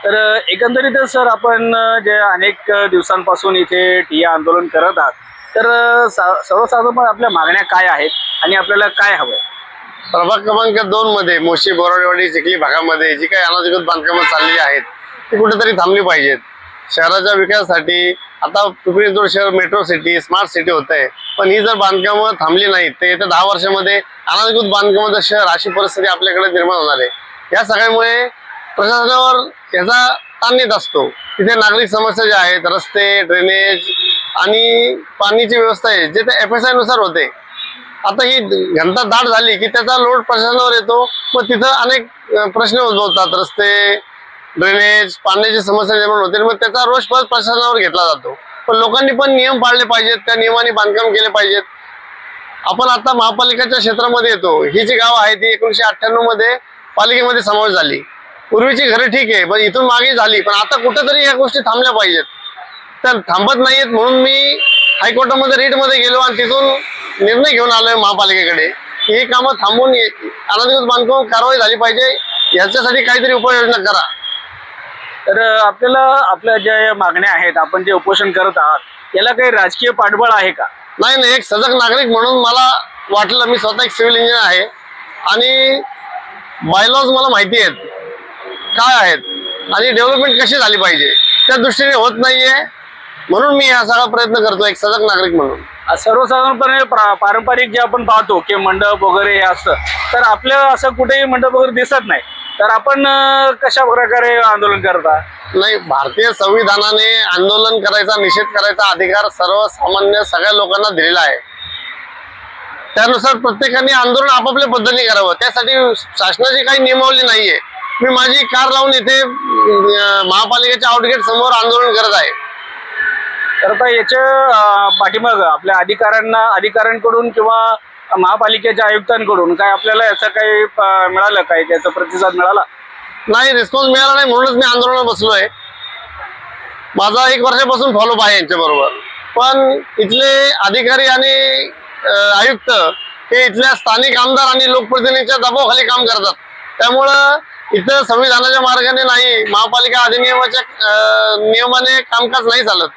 तर एकंदरीतच सर आपण जे अनेक दिवसांपासून इथे ठिय्या आंदोलन करत आहात, तर सर्वसाधारणपणे आपल्या मागण्या काय आहेत आणि आपल्याला काय हवं? प्रभाग क्रमांक 2 मध्ये मोशी बोराडेवाडी चिखली भागामध्ये जी काही अनधिकृत बांधकामं चाललेली आहेत ती कुठेतरी थांबली पाहिजेत। शहराच्या विकासासाठी आता पिंपरी चिंचवड शहर मेट्रो सिटी स्मार्ट सिटी होत आहे, पण ही जर बांधकामं थांबली नाहीत तर येत्या 10 वर्षामध्ये अनधिकृत बांधकामाचं शहर अशी परिस्थिती आपल्याकडे निर्माण होणार आहे। या सगळ्यामुळे प्रशासनावर याचा ताण येत असतो। तिथे नागरिक समस्या ज्या आहेत, रस्ते, ड्रेनेज आणि पाण्याची व्यवस्था आहे जे त्या FSI नुसार होते। आता ही घनता दाट झाली की त्याचा लोड प्रशासनावर येतो, मग तिथं अनेक प्रश्न उद्भवतात, रस्ते, ड्रेनेज, पाण्याची समस्या निर्माण होते, मग त्याचा रोष परत प्रशासनावर घेतला जातो। पण लोकांनी पण नियम पाळले पाहिजेत, त्या नियमाने बांधकाम केले पाहिजेत। आपण आता महापालिकेच्या क्षेत्रामध्ये येतो, ही जी गाव आहे ती 1998 मध्ये पालिकेमध्ये समावेश झाली। पूर्वीची घरे ठीक आहे, पण इथून मागे झाली, पण आता कुठेतरी या गोष्टी थांबल्या पाहिजेत। तर थांबत नाहीयेत म्हणून मी हायकोर्टामध्ये रीटमध्ये गेलो आणि तिथून निर्णय घेऊन आलोय महापालिकेकडे की ही कामं थांबवून अनधिकृत बांधकाम कारवाई झाली पाहिजे, याच्यासाठी काहीतरी उपाययोजना करा। तर आपल्याला आपल्या ज्या मागण्या आहेत, आपण जे उपोषण करत आहात, याला काही राजकीय पाठबळ आहे का? नाही, एक सजग नागरिक म्हणून मला वाटलं, मी स्वतः एक सिव्हिल इंजिनियर आहे आणि बायलॉज मला माहिती आहेत काय आहेत आणि डेव्हलपमेंट कशी झाली पाहिजे त्या दृष्टीने होत नाहीये, म्हणून मी हा सगळा प्रयत्न करतो एक सजग नागरिक म्हणून। सर्वसाधारणपणे पारंपरिक जे आपण पाहतो की मंडप वगैरे हे असतं, तर आपलं असं कुठेही मंडप वगैरे दिसत नाही, तर आपण कशा प्रकारे आंदोलन करता? नाही, भारतीय संविधानाने आंदोलन करायचा, निषेध करायचा अधिकार सर्वसामान्य सगळ्या लोकांना दिलेला आहे। त्यानुसार प्रत्येकाने आंदोलन आपापल्या पद्धतीने करावं, त्यासाठी शासनाची काही नियमावली नाहीये। मी माझी कार लावून इथे महापालिकेच्या आउटगेट समोर आंदोलन करत आहे। तर आता याच्या पाठीमागं आपल्या अधिकाऱ्यांकडून किंवा महापालिकेच्या आयुक्तांकडून काय आपल्याला याचं काही मिळालं, काय त्याचा प्रतिसाद मिळाला? नाही, रिस्पॉन्स मिळाला नाही, म्हणूनच मी आंदोलनात बसलोय। माझा 1 वर्षापासून फॉलोअप आहे यांच्या बरोबर, पण इथले अधिकारी आणि आयुक्त हे इथल्या स्थानिक आमदार आणि लोकप्रतिनिधींच्या दबावाखाली काम करतात। त्यामुळं इथं संविधानाच्या मार्गाने नाही, महापालिका अधिनियमाच्या नियमाने कामकाज नाही चालत।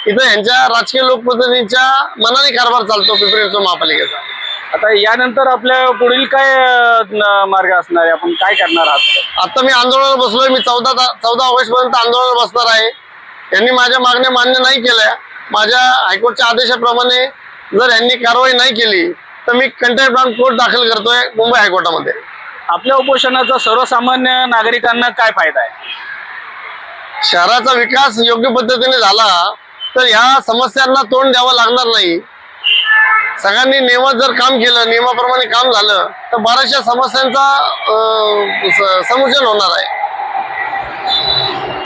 इथं यांच्या राजकीय लोकप्रतिनिधींच्या मनाने कारभार चालतो पिंपरी चिंचवड महापालिकेचा। आता यानंतर आपल्या पुढील काय मार्ग असणार आहे, आपण काय करणार आहात? आता मी आंदोलनाला बसलोय, मी 14 ऑगस्ट पर्यंत आंदोलनाला बसणार आहे। यांनी माझ्या मागण्या मान्य नाही केल्या, माझ्या हायकोर्टच्या आदेशाप्रमाणे जर यांनी कारवाई नाही केली तर मी कंटेम्प्ट ऑफ कोर्ट दाखल करतोय मुंबई हायकोर्टामध्ये। आपल्या उपोषणाचा सर्वसामान्य नागरिकांना काय फायदा आहे? शहराचा विकास योग्य पद्धतीने झाला तर ह्या समस्यांना तोंड द्यावं लागणार नाही। सगळ्यांनी नियमात जर काम केलं, नियमाप्रमाणे काम झालं तर बऱ्याचशा समस्यांचा समोर्चन होणार आहे।